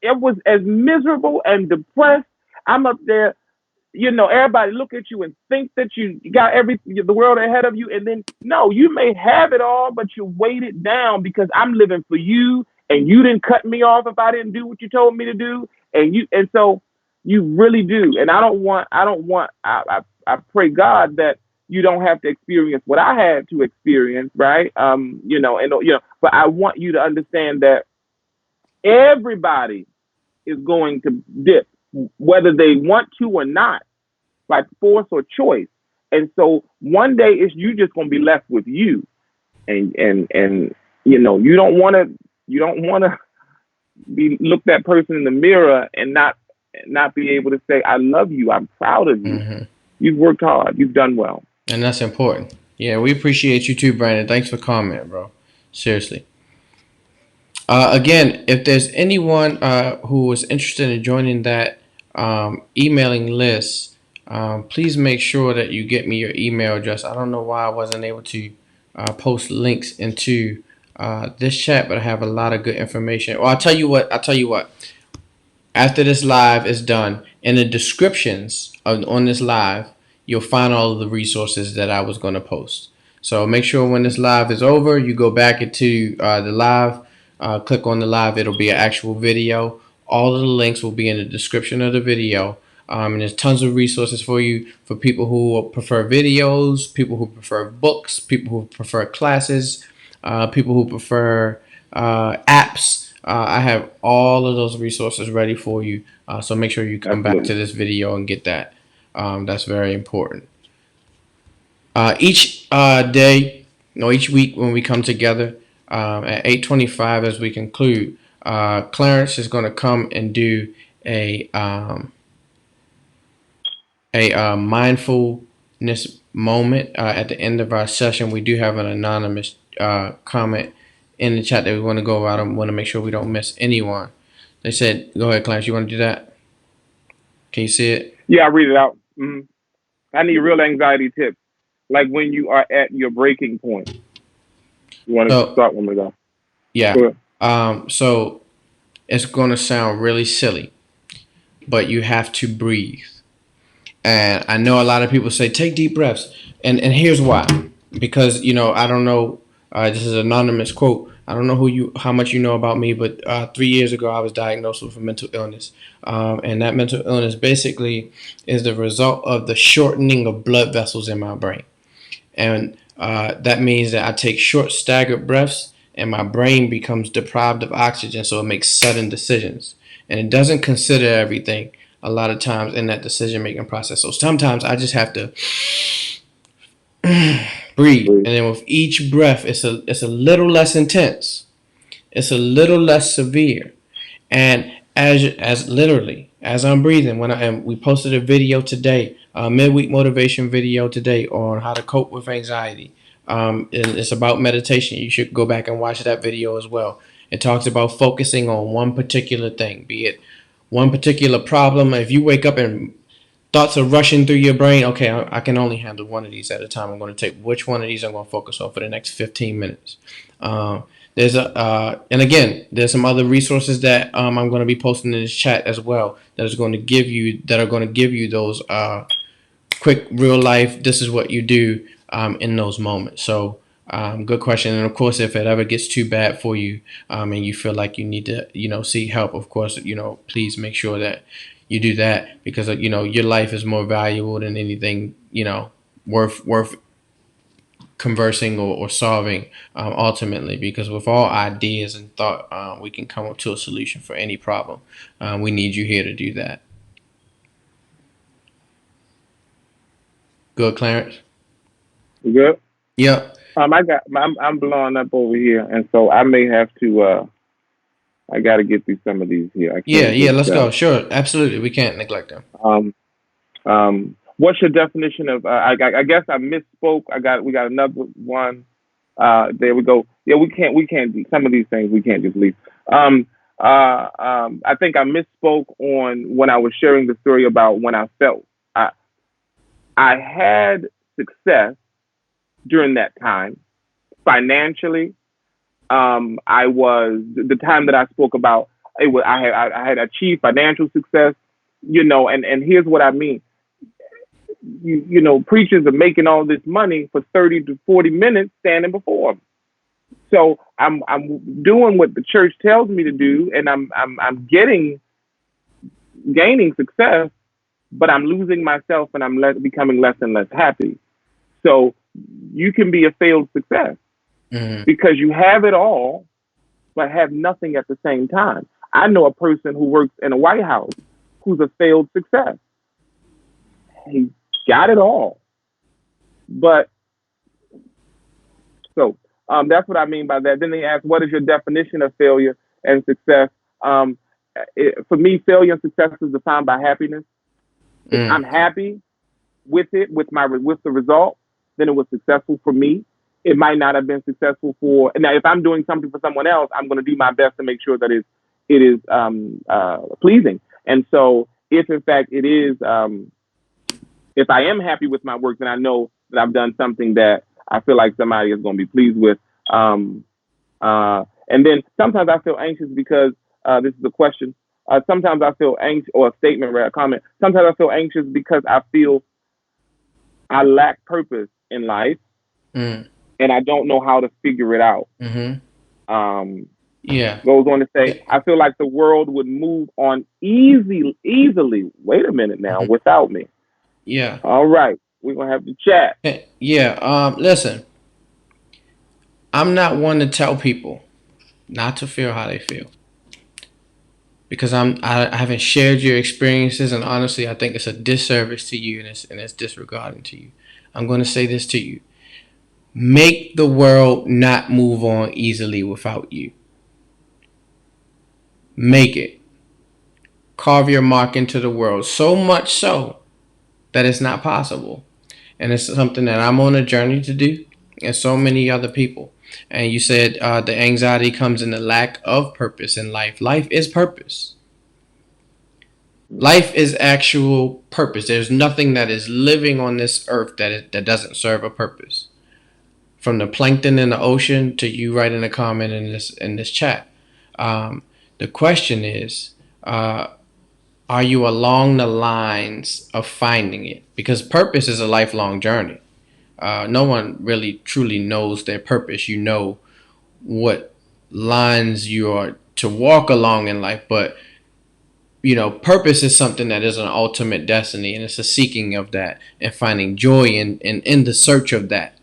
was as miserable and depressed. I'm up there, everybody look at you and think that you got the world ahead of you, and then no, you may have it all, but you weighed it down because I'm living for you, and you didn't cut me off if I didn't do what you told me to do, and so you really do, and I pray God that you don't have to experience what I had to experience, right? But I want you to understand that everybody is going to dip, whether they want to or not, by force or choice. And so one day it's you just gonna be left with you. And you don't wanna be look that person in the mirror and not be able to say, I love you, I'm proud of you. Mm-hmm. You've worked hard, you've done well. And that's important. Yeah, we appreciate you too, Brandon. Thanks for commenting, bro. Seriously. Again, if there's anyone who is interested in joining that emailing list, please make sure that you get me your email address. I don't know why I wasn't able to post links into this chat, but I have a lot of good information. Well, I'll tell you what. I'll tell you what. After this live is done, in the descriptions on this live, you'll find all of the resources that I was going to post. So make sure when this live is over, you go back into the live, click on the live. It'll be an actual video. All of the links will be in the description of the video. And there's tons of resources for you for people who prefer videos, people who prefer books, people who prefer classes, people who prefer apps. I have all of those resources ready for you. So make sure you come back to Absolutely. this video and get that. That's very important. Each day, no, each week when we come together at 8:25 as we conclude, Clarence is going to come and do a um, a mindfulness moment at the end of our session. We do have an anonymous comment in the chat that we want to go over. I don't want to make sure we don't miss anyone. They said, "Go ahead, Clarence. You want to do that? Can you see it?" Yeah, I read it out. I need real anxiety tips. Like when you are at your breaking point. You want to So start when we go. yeah. Go ahead. So it's going to sound really silly, but you have to breathe. And I know a lot of people say take deep breaths, and here's why. Because I don't know. This is an anonymous quote. I don't know how much you know about me, but 3 years ago I was diagnosed with a mental illness, and that mental illness basically is the result of the shortening of blood vessels in my brain, and that means that I take short, staggered breaths, and my brain becomes deprived of oxygen, so it makes sudden decisions, and it doesn't consider everything a lot of times in that decision making process. So sometimes I just have to breathe, Breathe. and then with each breath, it's a little less intense, it's a little less severe, and as literally as I'm breathing, when and we posted a video today, a midweek motivation video today on how to cope with anxiety. And it's about meditation. You should go back and watch that video as well. It talks about focusing on one particular thing, be it one particular problem. If you wake up and thoughts are rushing through your brain, okay, I can only handle one of these at a time. I'm going to take which one of these I'm going to focus on for the next 15 minutes. Um, and again, there's some other resources that I'm going to be posting in this chat as well that are going to give you those quick real life. This is what you do in those moments. So good question. And of course, if it ever gets too bad for you and you feel like you need to seek help, of course, please make sure that you do that, because your life is more valuable than anything worth conversing or solving ultimately, because with all ideas and thought, we can come up to a solution for any problem. We need you here to do that. Good, Clarence? You good? Yep. I'm blowing up over here, and so I may have to. I got to get through some of these here. I Yeah, can't yeah, just. let's go. Sure, absolutely. We can't neglect them. Um, what's your definition of? I guess I misspoke. We got another one. There we go. Yeah, we can't do some of these things. We can't just leave. Um, I think I misspoke on when I was sharing the story about when I felt I I had success during that time financially. I was the time that I spoke about. It was I had achieved financial success. And here's what I mean. Preachers are making all this money for 30 to 40 minutes standing before them. So I'm doing what the church tells me to do, and I'm gaining success, but I'm losing myself, and becoming less and less happy. So you can be a failed success Mm-hmm. because you have it all, but have nothing at the same time. I know a person who works in a White House who's a failed success. He got it all, but so that's what I mean by that. Then they ask, what is your definition of failure and success? Um, for me, failure and success is defined by happiness. If I'm Mm. happy with it, with the result, then it was successful for me. It might not have been successful for now. If I'm doing something for someone else, I'm going to do my best to make sure that it is pleasing. And so, if in fact it is, if I am happy with my work, then I know that I've done something that I feel like somebody is going to be pleased with. And then sometimes I feel anxious because this is a question. Sometimes I feel anxious, or a statement, rather, a comment. Sometimes I feel anxious because I feel I lack purpose in life, Mm. and I don't know how to figure it out. Mm-hmm. Um, Yeah. Goes on to say, Yeah. I feel like the world would move on easily. Wait a minute now, Mhm. without me. Yeah. All right, we're gonna have to chat. Yeah. Listen, I'm not one to tell people not to feel how they feel because I haven't shared your experiences, and honestly, I think it's a disservice to you, and it's disregarding to you. I'm going to say this to you: make the world not move on easily without you. Make it. Carve your mark into the world so much so that it's not possible. And it's something that I'm on a journey to do, and so many other people. And you said the anxiety comes in the lack of purpose in life. Life is purpose. Life is actual purpose. There's nothing that is living on this earth that doesn't serve a purpose. From the plankton in the ocean to you writing a comment in this chat. Um, the question is, uh, are you along the lines of finding it? Because purpose is a lifelong journey. No one really truly knows their purpose. You know what lines you are to walk along in life, but purpose is something that is an ultimate destiny, and it's a seeking of that and finding joy in the search of that.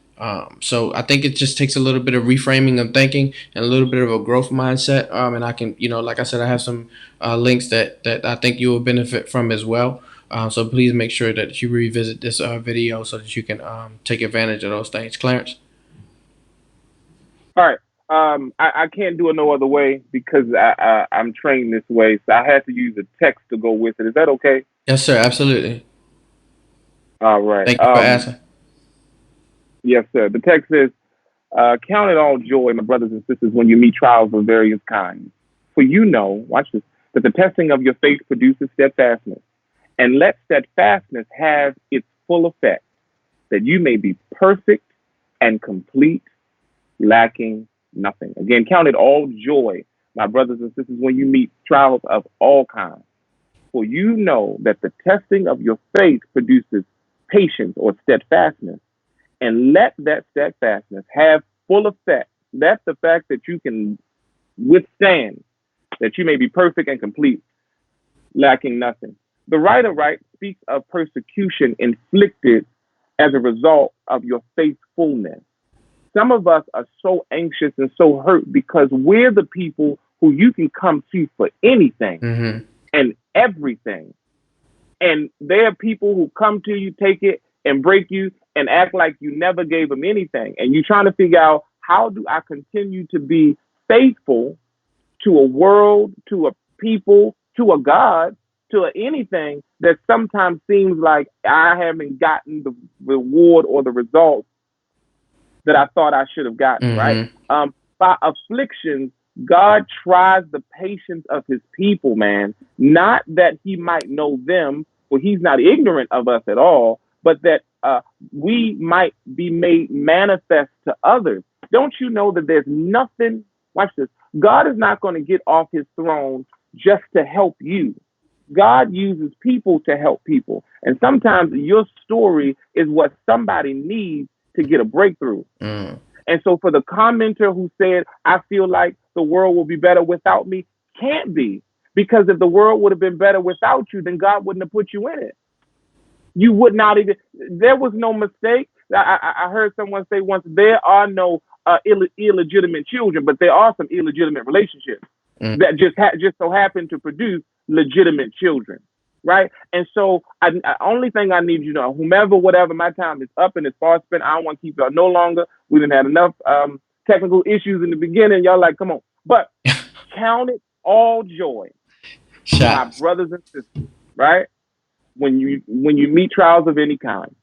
So I think it just takes a little bit of reframing of thinking and a little bit of a growth mindset. And I can, like I said, I have some links that I think you will benefit from as well. So please make sure that you revisit this video so that you can take advantage of those things, Clarence. All right. I can't do it no other way because I'm trained this way, so I had to use a text to go with it. Is that okay? Yes, sir. Absolutely. All right. Thank you for asking. Yes, sir. The text says, count it all joy, my brothers and sisters, when you meet trials of various kinds. For you know, watch this, that the testing of your faith produces steadfastness. And let steadfastness have its full effect, that you may be perfect and complete, lacking nothing. Again, count it all joy, my brothers and sisters, when you meet trials of all kinds. For you know that the testing of your faith produces patience or steadfastness. And let that steadfastness have full effect. That's the fact that you can withstand, that you may be perfect and complete, lacking nothing. The writer speaks of persecution inflicted as a result of your faithfulness. Some of us are so anxious and so hurt because we're the people who you can come to for anything Mm-hmm. and everything. And there are people who come to you, take it, and break you and act like you never gave them anything. And you're trying to figure out, how do I continue to be faithful to a world, to a people, to a God, to anything that sometimes seems like I haven't gotten the reward or the results that I thought I should have gotten, right? Mm-hmm. By afflictions, God tries the patience of his people, man. Not that he might know them, for he's not ignorant of us at all, but that we might be made manifest to others. Don't you know that there's nothing, watch this, God is not going to get off his throne just to help you. God uses people to help people. And sometimes your story is what somebody needs to get a breakthrough. Mm. And so for the commenter who said, I feel like the world will be better without me, can't be. Because if the world would have been better without you, then God wouldn't have put you in it. You would not even, there was no mistake. I heard someone say once, there are no illegitimate children, but there are some illegitimate relationships Mm. that just so happen to produce legitimate children, right? And so, only thing I need you to know, whomever, whatever, my time is up and it's far spent. I don't want to keep y'all no longer. We didn't have enough technical issues in the beginning. Y'all like, come on, but count it all joy, my Shots. brothers and sisters, right? When you meet trials of any kind,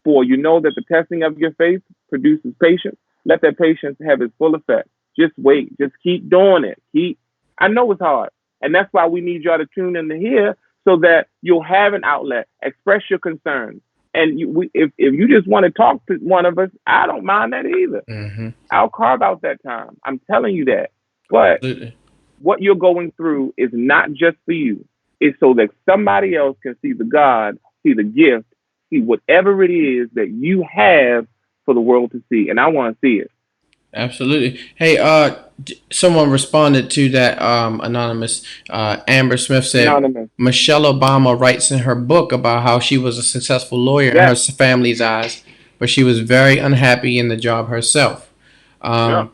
for you know that the testing of your faith produces patience. Let that patience have its full effect. Just wait. Just keep doing it. I know it's hard. And that's why we need y'all to tune in to hear so that you'll have an outlet. Express your concerns. And if you just want to talk to one of us, I don't mind that either. Mm-hmm. I'll carve out that time. I'm telling you that. But Absolutely. what you're going through is not just for you. It's so that somebody else can see the God, see the gift, see whatever it is that you have for the world to see. And I want to see it. Absolutely. Hey, someone responded to that anonymous. Amber Smith said Anonymous. Michelle Obama writes in her book about how she was a successful lawyer in her Yes. family's eyes, but she was very unhappy in the job herself. Yeah. Um,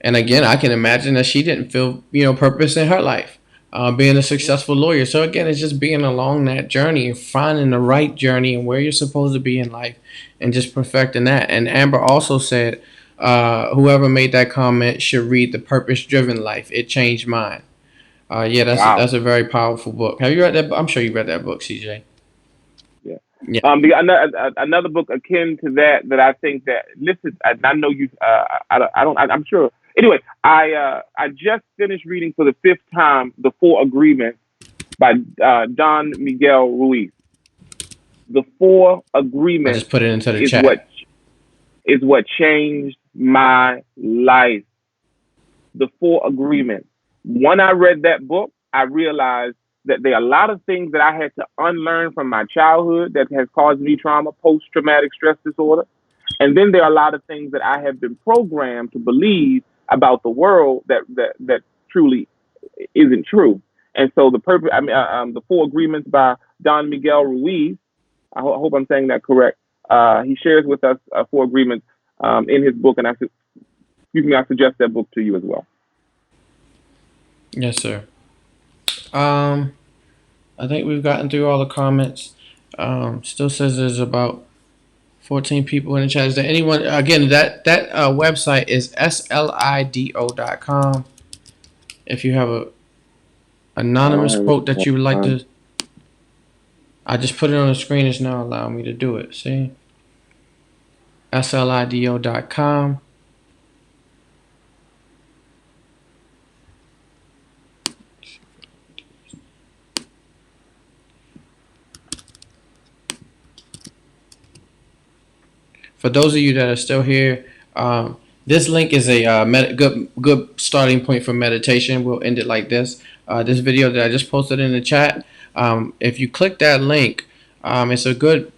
And again, I can imagine that she didn't feel, purpose in her life, being a Mm-hmm. successful lawyer. So again, it's just being along that journey and finding the right journey and where you're supposed to be in life, and just perfecting that. And Amber also said, whoever made that comment should read The Purpose Driven Life. It changed mine. Yeah, Wow. that's a very powerful book. Have you read that? I'm sure you read that book, CJ. Yeah. Yeah. Another book akin to that I think that listen, I know you. I don't. I'm sure. Anyway, I just finished reading for the fifth time the Four Agreements by Don Miguel Ruiz. The Four I just Agreements put it into the is what chat. is what changed my life. The Four Agreements. When I read that book, I realized that there are a lot of things that I had to unlearn from my childhood that has caused me trauma, post traumatic stress disorder. And then there are a lot of things that I have been programmed to believe about the world that truly isn't true. And so the Four Agreements by Don Miguel Ruiz. Hope I'm saying that correct. He shares with us Four Agreements in his book, and I suggest that book to you as well. Yes, sir. Um, I think we've gotten through all the comments. Still says there's about 14 people in the chat. Is there anyone, again, that website is slido.com. If you have a anonymous quote that you would like to, I just put it on the screen. It's now allowing me to do it. See? slido.com. For those of you that are still here, this link is a good starting point for meditation. We'll end it like this. This video that I just posted in the chat. If you click that link, it's a good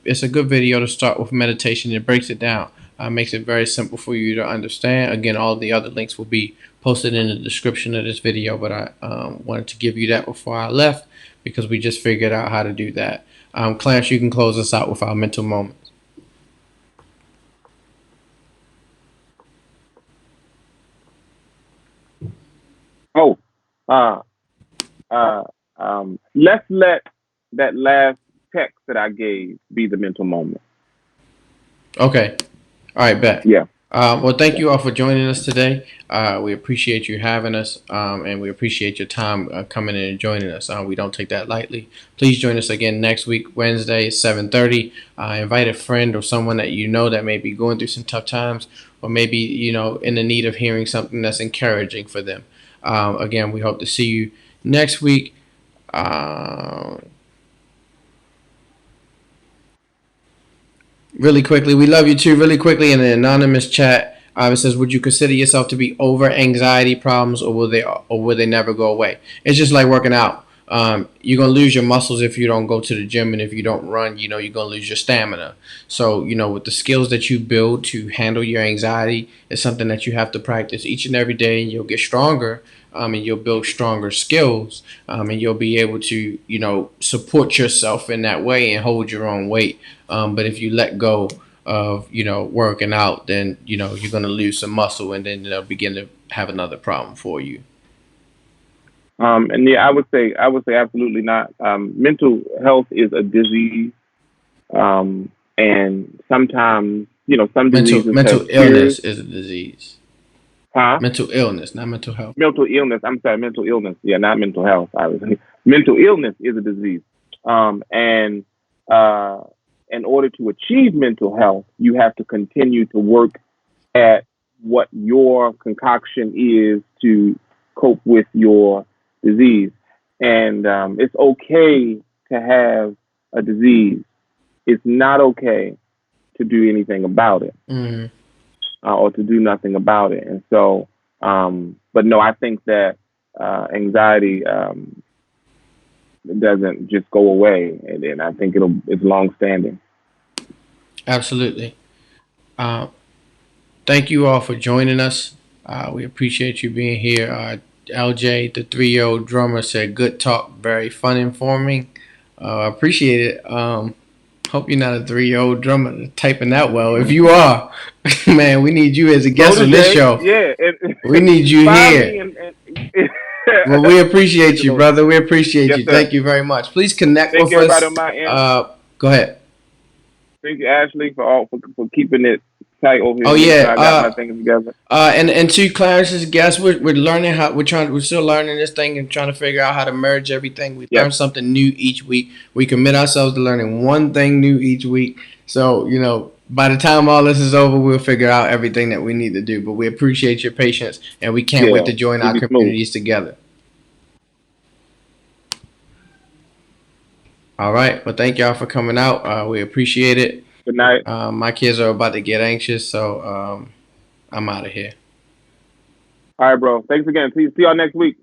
video to start with meditation. It breaks it down, makes it very simple for you to understand. Again, all the other links will be posted in the description of this video, but I wanted to give you that before I left because we just figured out how to do that. Clarence, you can close us out with our mental moment. Oh, uh, let's let that last text that I gave be the mental moment. Okay. All right, bet. Yeah. Well, thank you all for joining us today. We appreciate you having us, and we appreciate your time coming in and joining us. We don't take that lightly. Please join us again next week, Wednesday, 7:30. Invite a friend or someone that you know that may be going through some tough times, or maybe in the need of hearing something that's encouraging for them. Again, we hope to see you next week. Uh, Really quickly, we love you too. Really quickly, in an anonymous chat, it says, "Would you consider yourself to be over anxiety problems, or will they never go away?" It's just like working out. You're gonna lose your muscles if you don't go to the gym, and if you don't run, you're gonna lose your stamina. So, with the skills that you build to handle your anxiety, it's something that you have to practice each and every day, and you'll get stronger. And you'll build stronger skills, and you'll be able to, support yourself in that way and hold your own weight. But if you let go of working out, then you're gonna lose some muscle, and then they'll begin to have another problem for you. And yeah, I would say absolutely not. Mental health is a disease, and sometimes some Mental diseases have mental cures. illness is a disease. Huh? Mental illness, not mental health. Mental illness. I'm sorry, mental illness. Yeah, not mental health. Obviously, mental illness is a disease. And uh, in order to achieve mental health, you have to continue to work at what your concoction is to cope with your disease. And it's okay to have a disease. It's not okay to do anything about it, Mm, or to do nothing about it. And so, but no, I think that anxiety doesn't just go away, and I think it's long standing. absolutely. Uh, Thank you all for joining us. We appreciate you being here. LJ, the 3-year-old drummer, said, "Good talk, very fun, informing." I appreciate it. Hope you're not a 3-year-old drummer typing that well. If you are, man, we need you as a guest on this Protege, show. yeah, We need you fire here. me and Well, we praise appreciate the you, Lord. brother. We appreciate Yes, you. sir. Thank you very much. Please connect Thank with you, everybody us. on my end. Go ahead. Thank you, Ashley, for keeping it tight over here, Oh making sure yeah. I got my things together. And to Clarence's guest, we're learning how we're still learning this thing and trying to figure out how to merge everything. We Yes, learn something new each week. We commit ourselves to learning one thing new each week. So by the time all this is over, we'll figure out everything that we need to do. But we appreciate your patience, and we can't wait yeah, to join it'll our be smooth. communities together. All right. Well, thank y'all for coming out. We appreciate it. Good night. My kids are about to get anxious, so I'm out of here. All right, bro. Thanks again. See y'all next week.